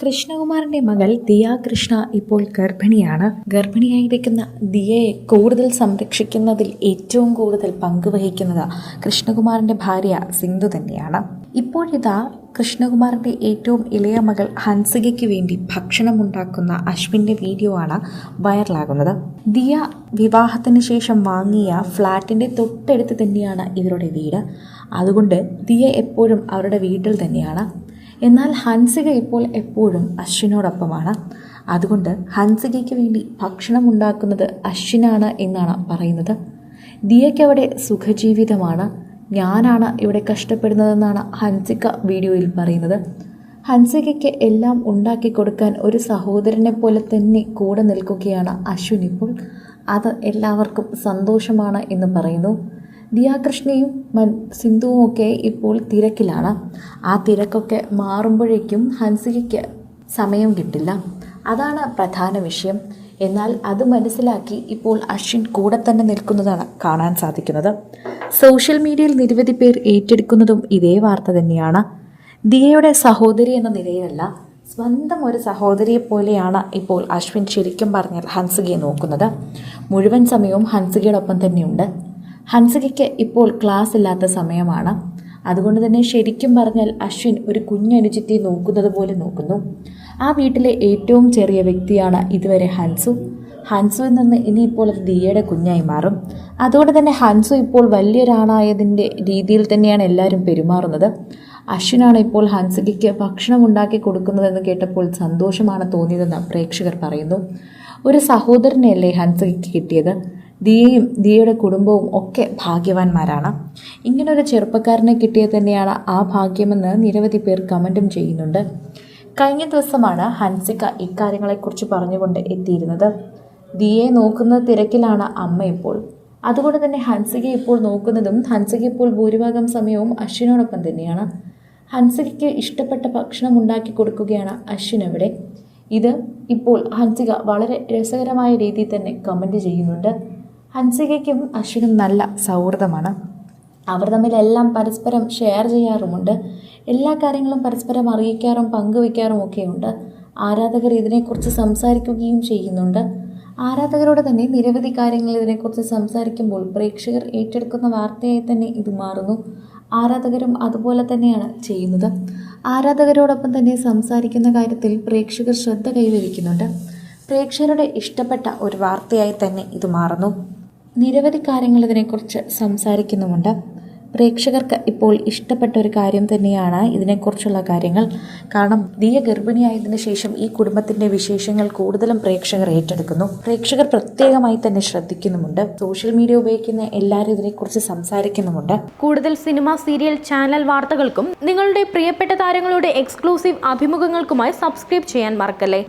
കൃഷ്ണകുമാറിന്റെ മകൾ ദിയ കൃഷ്ണ ഇപ്പോൾ ഗർഭിണിയാണ്. ഗർഭിണിയായിരിക്കുന്ന ദിയയെ കൂടുതൽ സംരക്ഷിക്കുന്നതിൽ ഏറ്റവും കൂടുതൽ പങ്കുവഹിക്കുന്നത് കൃഷ്ണകുമാറിന്റെ ഭാര്യ സിന്ധു തന്നെയാണ്. ഇപ്പോഴിതാ കൃഷ്ണകുമാറിന്റെ ഏറ്റവും ഇളയ മകൾ ഹൻസികയ്ക്ക് വേണ്ടി ഭക്ഷണമുണ്ടാക്കുന്ന അശ്വിൻ്റെ വീഡിയോ ആണ് വൈറലാകുന്നത്. ദിയ വിവാഹത്തിന് ശേഷം വാങ്ങിയ ഫ്ലാറ്റിന്റെ തൊട്ടടുത്ത് തന്നെയാണ് ഇവരുടെ വീട്. അതുകൊണ്ട് ദിയ എപ്പോഴും അവരുടെ വീട്ടിൽ തന്നെയാണ്. എന്നാൽ ഹൻസിക ഇപ്പോൾ എപ്പോഴും അശ്വിനോടൊപ്പമാണ്. അതുകൊണ്ട് ഹൻസികയ്ക്ക് വേണ്ടി ഭക്ഷണം ഉണ്ടാക്കുന്നത് അശ്വിനാണ് എന്നാണ് പറയുന്നത്. ദിയയ്ക്ക് അവിടെ സുഖജീവിതമാണ്, ഞാനാണ് ഇവിടെ കഷ്ടപ്പെടുന്നതെന്നാണ് ഹൻസിക വീഡിയോയിൽ പറയുന്നത്. ഹൻസികയ്ക്ക് എല്ലാം ഉണ്ടാക്കി കൊടുക്കാൻ ഒരു സഹോദരനെ പോലെ തന്നെ കൂടെ നിൽക്കുകയാണ് അശ്വിൻ ഇപ്പോൾ. അത് എല്ലാവർക്കും സന്തോഷമാണ് എന്ന് പറയുന്നു. ദിയ കൃഷ്ണയും സിന്ധുവും ഒക്കെ ഇപ്പോൾ തിരക്കിലാണ്. ആ തിരക്കൊക്കെ മാറുമ്പോഴേക്കും ഹൻസികയ്ക്ക് സമയം കിട്ടില്ല. അതാണ് പ്രധാന വിഷയം. എന്നാൽ അത് മനസ്സിലാക്കി ഇപ്പോൾ അശ്വിൻ കൂടെ തന്നെ നിൽക്കുന്നതാണ് കാണാൻ സാധിക്കുന്നത്. സോഷ്യൽ മീഡിയയിൽ നിരവധി പേർ ഏറ്റെടുക്കുന്നതും ഇതേ വാർത്ത തന്നെയാണ്. ദിയയുടെ സഹോദരി എന്ന നിലയിലല്ല, സ്വന്തം ഒരു സഹോദരിയെ പോലെയാണ് ഇപ്പോൾ അശ്വിൻ ശരിക്കും പറഞ്ഞാൽ ഹൻസികയെ നോക്കുന്നത്. മുഴുവൻ സമയവും ഹൻസികയോടൊപ്പം തന്നെയുണ്ട്. ഹൻസികയ്ക്ക് ഇപ്പോൾ ക്ലാസ് ഇല്ലാത്ത സമയമാണ്. അതുകൊണ്ട് തന്നെ ശരിക്കും പറഞ്ഞാൽ അശ്വിൻ ഒരു കുഞ്ഞനുജത്തെ നോക്കുന്നത് പോലെ നോക്കുന്നു. ആ വീട്ടിലെ ഏറ്റവും ചെറിയ വ്യക്തിയാണ് ഇതുവരെ ഹൻസുവിൽ നിന്ന് ഇനിയിപ്പോൾ അത് ദിയയുടെ കുഞ്ഞായി മാറും. അതുകൊണ്ട് തന്നെ ഹൻസു ഇപ്പോൾ വലിയൊരാളായതിൻ്റെ രീതിയിൽ തന്നെയാണ് എല്ലാവരും പെരുമാറുന്നത്. അശ്വിനാണ് ഇപ്പോൾ ഹൻസികയ്ക്ക് ഭക്ഷണം ഉണ്ടാക്കി കൊടുക്കുന്നതെന്ന് കേട്ടപ്പോൾ സന്തോഷമാണ് തോന്നിയതെന്ന് പ്രേക്ഷകർ പറയുന്നു. ഒരു സഹോദരനെയല്ലേ ഹൻസികയ്ക്ക് കിട്ടിയത്. ദിയയും ദിയയുടെ കുടുംബവും ഒക്കെ ഭാഗ്യവാന്മാരാണ്. ഇങ്ങനൊരു ചെറുപ്പക്കാരനെ കിട്ടിയത് തന്നെയാണ് ആ ഭാഗ്യമെന്ന് നിരവധി പേർ കമൻറ്റും ചെയ്യുന്നുണ്ട്. കഴിഞ്ഞ ദിവസമാണ് ഹൻസിക ഇക്കാര്യങ്ങളെക്കുറിച്ച് പറഞ്ഞുകൊണ്ട് എത്തിയിരുന്നത്. ദിയയെ നോക്കുന്ന തിരക്കിലാണ് അമ്മ ഇപ്പോൾ. അതുകൊണ്ട് തന്നെ ഹൻസിക ഇപ്പോൾ നോക്കുന്നതും ഹൻസിക ഇപ്പോൾ ഭൂരിഭാഗം സമയവും അശ്വിനോടൊപ്പം തന്നെയാണ്. ഹൻസികയ്ക്ക് ഇഷ്ടപ്പെട്ട ഭക്ഷണം ഉണ്ടാക്കി കൊടുക്കുകയാണ് അശ്വിൻ അവിടെ. ഇത് ഇപ്പോൾ ഹൻസിക വളരെ രസകരമായ രീതിയിൽ തന്നെ കമൻറ്റ് ചെയ്യുന്നുണ്ട്. ഹൻസികയ്ക്കും അശ്വിനും നല്ല സൗഹൃദമാണ്. അവർ തമ്മിലെല്ലാം പരസ്പരം ഷെയർ ചെയ്യാറുമുണ്ട്. എല്ലാ കാര്യങ്ങളും പരസ്പരം അറിയിക്കാറും പങ്കുവയ്ക്കാറും ഒക്കെയുണ്ട്. ആരാധകർ ഇതിനെക്കുറിച്ച് സംസാരിക്കുകയും ചെയ്യുന്നുണ്ട്. ആരാധകരോട് തന്നെ നിരവധി കാര്യങ്ങൾ ഇതിനെക്കുറിച്ച് സംസാരിക്കുമ്പോൾ പ്രേക്ഷകർ ഏറ്റെടുക്കുന്ന വാർത്തയായി തന്നെ ഇത് മാറുന്നു. ആരാധകരും അതുപോലെ തന്നെയാണ് ചെയ്യുന്നത്. ആരാധകരോടൊപ്പം തന്നെ സംസാരിക്കുന്ന കാര്യത്തിൽ പ്രേക്ഷകർ ശ്രദ്ധ കൈവരിക്കുന്നുണ്ട്. പ്രേക്ഷകരുടെ ഇഷ്ടപ്പെട്ട ഒരു വാർത്തയായി തന്നെ ഇത് മാറുന്നു. നിരവധി കാര്യങ്ങൾ ഇതിനെക്കുറിച്ച് സംസാരിക്കുന്നുമുണ്ട്. പ്രേക്ഷകർക്ക് ഇപ്പോൾ ഇഷ്ടപ്പെട്ട ഒരു കാര്യം തന്നെയാണ് ഇതിനെക്കുറിച്ചുള്ള കാര്യങ്ങൾ. കാരണം ദിയ ഗർഭിണിയായതിനു ശേഷം ഈ കുടുംബത്തിൻ്റെ വിശേഷങ്ങൾ കൂടുതലും പ്രേക്ഷകർ ഏറ്റെടുക്കുന്നു. പ്രേക്ഷകർ പ്രത്യേകമായി തന്നെ ശ്രദ്ധിക്കുന്നുമുണ്ട്. സോഷ്യൽ മീഡിയ ഉപയോഗിക്കുന്ന എല്ലാവരും ഇതിനെക്കുറിച്ച് സംസാരിക്കുന്നുമുണ്ട്. കൂടുതൽ സിനിമ, സീരിയൽ, ചാനൽ വാർത്തകൾക്കും നിങ്ങളുടെ പ്രിയപ്പെട്ട താരങ്ങളുടെ എക്സ്ക്ലൂസീവ് അഭിമുഖങ്ങൾക്കുമായി സബ്സ്ക്രൈബ് ചെയ്യാൻ മറക്കല്ലേ.